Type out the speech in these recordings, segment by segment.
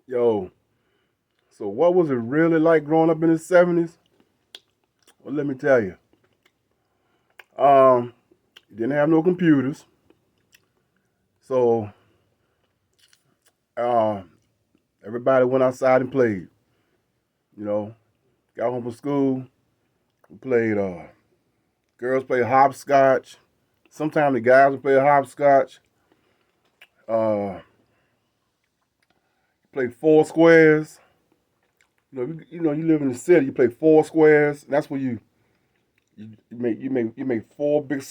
Yo, so what was it really like growing up in the 70s? Well, let me tell you. Um, didn't have no computers. So uh, everybody went outside and played. You know, got home from school, we played, girls played hopscotch. Sometimes the guys would play hopscotch. Uh, play four squares. You live in the city. You play four squares. And that's where you make four big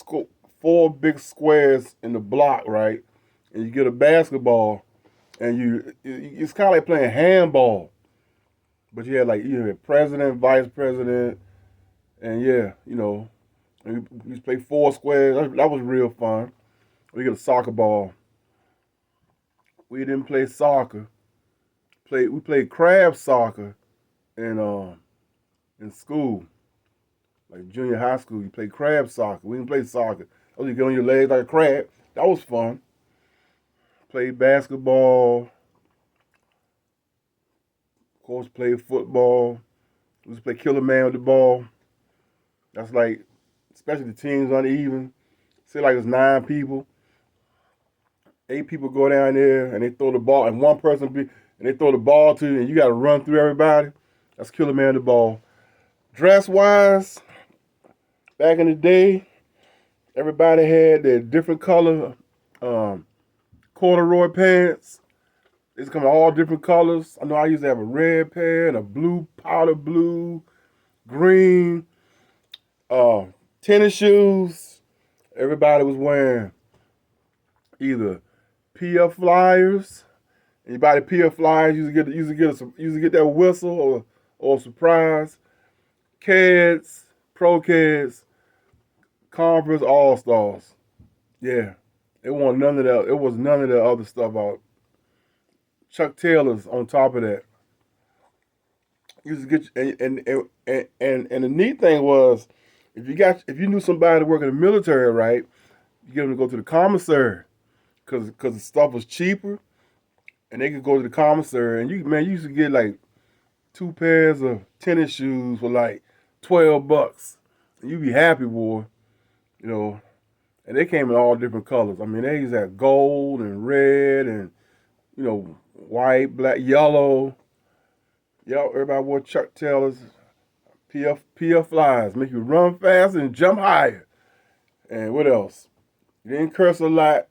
squares in the block, right? And you get a basketball, and it's kind of like playing handball, but you had president, vice president, and yeah, and we just play four squares. That was real fun. We get a soccer ball. We didn't play soccer. We played crab soccer in school, like junior high school. You play crab soccer. We didn't play soccer. Oh, you get on your legs like a crab. That was fun. Played basketball. Of course, played football. We just play killer man with the ball. That's like, especially the teams uneven. Say like it's nine people, eight people go down there and they throw the ball, and they throw the ball to you, and you got to run through everybody. That's killer man with the ball. Dress wise, back in the day, everybody had their different color um, corduroy pants. It's coming all different colors. I know I used to have a red pair and a blue, powder blue, green, uh, tennis shoes. Everybody was wearing either PF Flyers. Anybody PF Flyers used to get that whistle or a surprise. Keds, Pro Keds, Converse All Stars. Yeah, it wasn't none of that. It was none of the other stuff out. Chuck Taylors on top of that. Used to get and the neat thing was if you knew somebody to work in the military, right, you get them to go to the commissary because the stuff was cheaper and they could go to the commissary and you used to get like two pairs of tennis shoes for like $12. And you'd be happy, boy, you know. And they came in all different colors. I mean, they used to have gold and red and white, black, yellow. Y'all, everybody wore Chuck Taylors, PF Flies, make you run fast and jump higher. And what else? You didn't curse a lot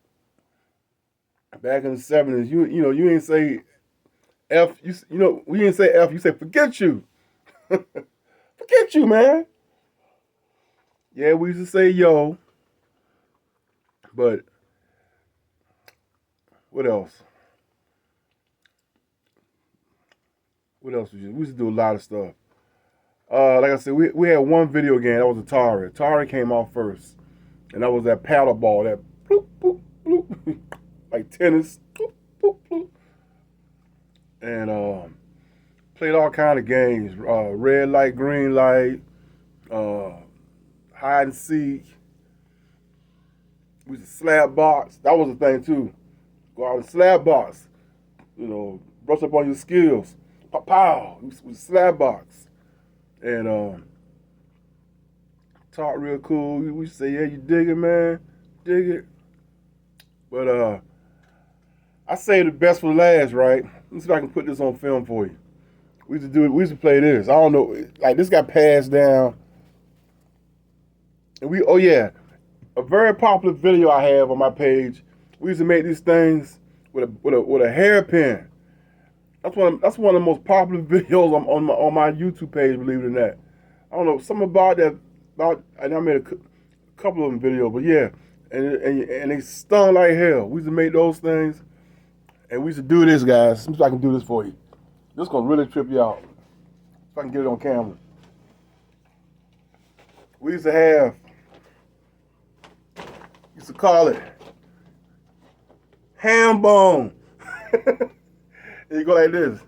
back in the 70s. You didn't say F. We didn't say F. You said forget you, forget you, man. Yeah, we used to say yo, but what else? What else we used to do a lot of stuff. Like I said, we had one video game that was Atari. Atari came out first, and that was that paddle ball, that bloop bloop bloop, like tennis, bloop bloop bloop, and played all kind of games. Red light, green light, uh, hide and seek. We used to slab box. That was a thing too. Go out and slab box. Brush up on your skills. Pow pow. We slab box and talk real cool. We say, yeah, you dig it, man, dig it. But I say the best for last, right? Let's see if I can put this on film for you. We used to do it. We used to play this. I don't know, like this got passed down, and oh yeah, a very popular video I have on my page. We used to make these things with a hairpin. That's one of the most popular videos on my YouTube page. Believe it or not, I don't know something about that. And I made a couple of them videos, but yeah, and they stung like hell. We used to make those things, and we used to do this, guys. See if I can do this for you. This is gonna really trip you out. If I can get it on camera. We used to call it ham bone. And you go like this.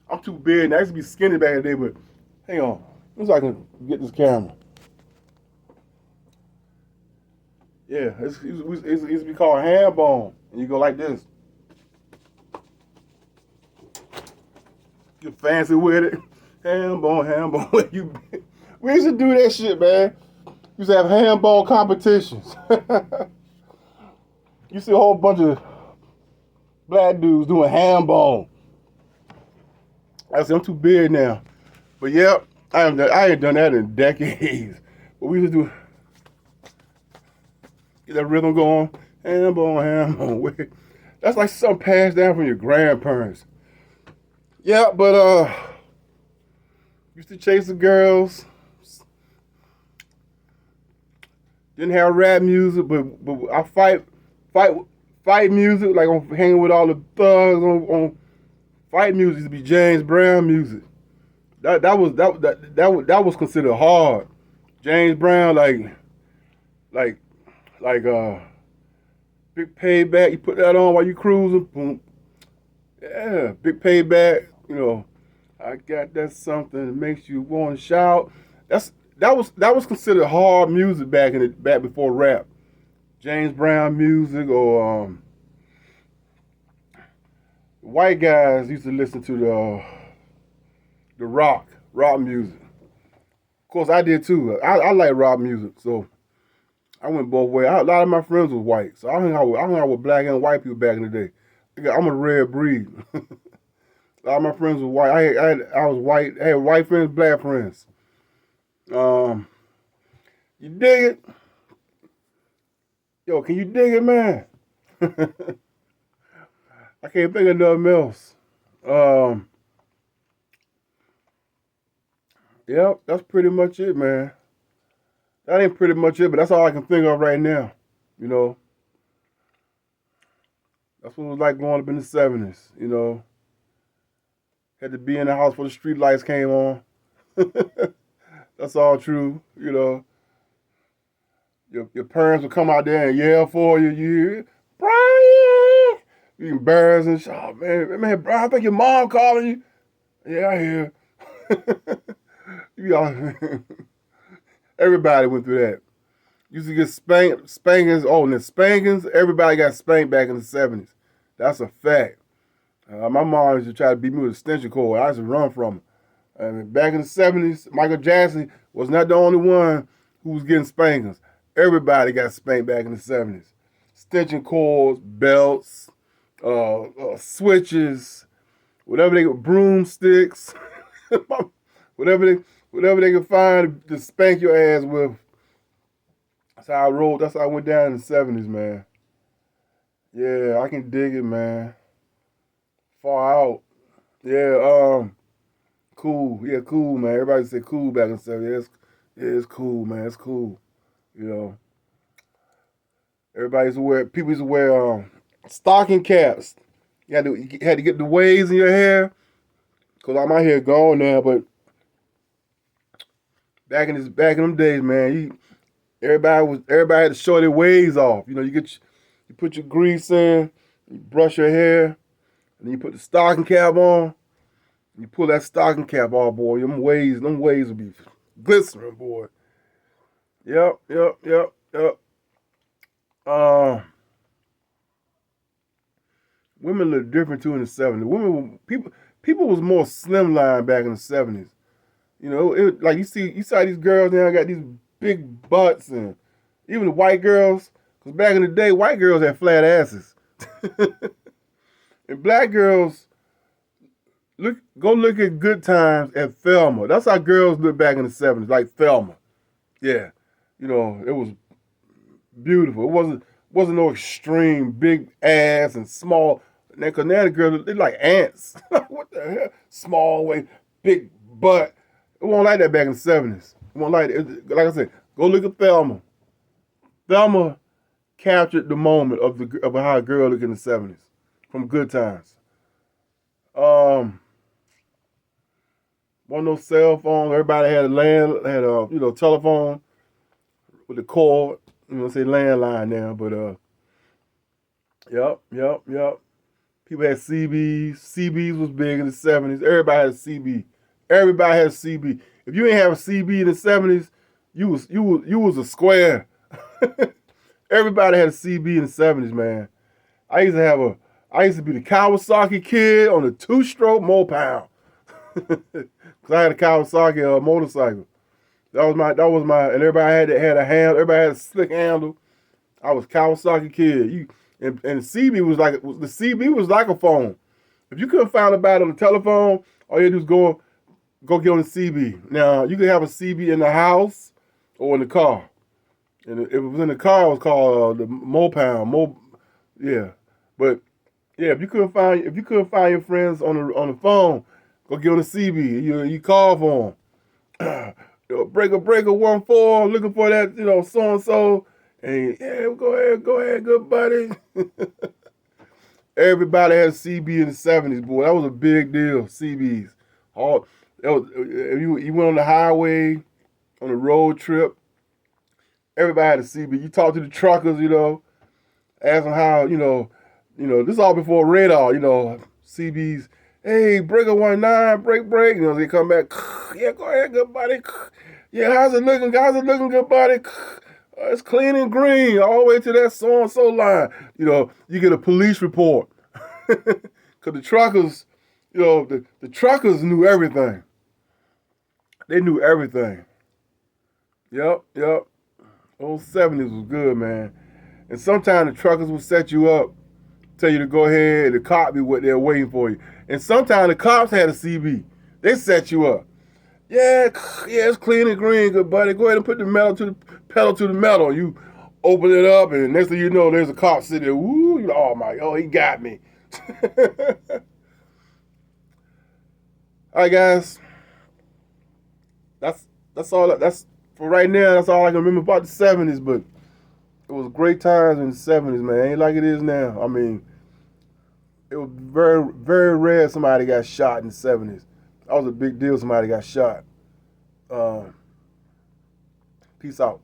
I'm too big now. I used to be skinny back in the day, but hang on. Let's see if I can get this camera. Yeah, it used to be called ham bone. And you go like this. Get fancy with it. Ham bone, ham bone. We used to do that shit, man. We used to have ham bone competitions. You see a whole bunch of black dudes doing ham bone. I said, I'm too big now. But yeah, I ain't done that in decades. But we used to do, get that rhythm going. Ham bone, ham bone. That's like something passed down from your grandparents. Yeah, but used to chase the girls. Didn't have rap music, but I fight music, like I'm hanging with all the thugs on fight music. Used to be James Brown music. That was considered hard. James Brown, like Big Payback. You put that on while you cruising. Boom. Yeah, Big Payback. You know, I got that something that makes you want to shout. That was considered hard music back before rap. James Brown music, or white guys used to listen to the rock music. Of course, I did too. I like rock music, so I went both ways. A lot of my friends was white, so I hung out with black and white people back in the day. I'm a rare breed. A lot of my friends were white. I was white. I had white friends, black friends. You dig it? Yo, can you dig it, man? I can't think of nothing else. Yep, that's pretty much it, man. That ain't pretty much it, but that's all I can think of right now. You know, that's what it was like growing up in the '70s. You know, had to be in the house before the street lights came on. That's all true. You know, your parents would come out there and yell for you. You hear, Brian, you embarrassed and shit. Oh, man, Brian, I think your mom calling you. Yeah, I hear. Everybody went through that. Used to get spankings. Oh, and the spankings, everybody got spanked back in the '70s. That's a fact. My mom used to try to beat me with a extension cord. I used to run from her. I mean, back in the '70s, Michael Jackson was not the only one who was getting spankings. Everybody got spanked back in the '70s. Extension cords, belts, switches, whatever they could, broomsticks, whatever they could find to spank your ass with. That's how I rolled. That's how I went down in the '70s, man. Yeah, I can dig it, man. Far out. Yeah, cool. Yeah, cool, man. Everybody said cool back in the '70s. It's cool, man. It's cool. You know, people used to wear stocking caps. You had to get the waves in your hair. Cause all my hair gone now, but back in them days, man, everybody had to show their waves off. You know, you put your grease in, you brush your hair, and then you put the stocking cap on. You pull that stocking cap off, boy. Them waves will be glistening, boy. Yep. Women look different too in the '70s. People was more slimline back in the '70s. You know, like you saw these girls now got these big butts, and even the white girls. Cause back in the day, white girls had flat asses, and black girls go look at Good Times at Thelma. That's how girls looked back in the '70s, like Thelma. Yeah, you know, it was beautiful. It wasn't no extreme big ass and small. Cause now the girls they like ants. What the hell? Small waist, big butt. It wasn't like that back in the '70s. It wasn't like that. Like I said, go look at Thelma. Thelma captured the moment of how a girl looked in the '70s from Good Times. One of those cell phones. Everybody had a telephone with the cord. You know, say landline now, but yep. People had CBs. CBs was big in the '70s. Everybody had a CB. Everybody had a CB. If you ain't have a CB in the '70s, you was a square. Everybody had a CB in the '70s, man. I used to be the Kawasaki kid on the 2-stroke Mopound. Cause I had a Kawasaki motorcycle. That was my, and everybody had a hand. Everybody had a slick handle. I was Kawasaki kid. And CB was like the CB was like a phone. If you couldn't find about it on the telephone, all you had to do was go get on the CB. Now you could have a CB in the house or in the car. And if it was in the car, it was called the Mopound. Yeah. But yeah, if you couldn't find your friends on the phone, go get on the CB. You call for them. Breaker 1-4, looking for that, so and so. And yeah, go ahead, good buddy. Everybody had a CB in the '70s, boy. That was a big deal. CBs. All that was, if you went on the highway on a road trip, everybody had a CB. You talk to the truckers, ask them how, this is all before radar, CBs. Hey, breaker 19, break. They come back. Yeah, go ahead, good buddy. Yeah, how's it looking? Good buddy? It's clean and green all the way to that so and so line. You get a police report because the truckers, the truckers knew everything. They knew everything. Yep. Old '70s was good, man. And sometimes the truckers would set you up, tell you to go ahead, and the cop be what they're waiting for you. And sometimes the cops had a CB. They set you up. Yeah, it's clean and green, good buddy. Go ahead and put the pedal to the metal. You open it up, and next thing you know, there's a cop sitting there. Woo! He got me. All right, guys. That's all. That's for right now. That's all I can remember about the '70s. But it was great times in the '70s, man. Ain't like it is now. I mean, it was very, very rare somebody got shot in the '70s. That was a big deal. Somebody got shot. Peace out.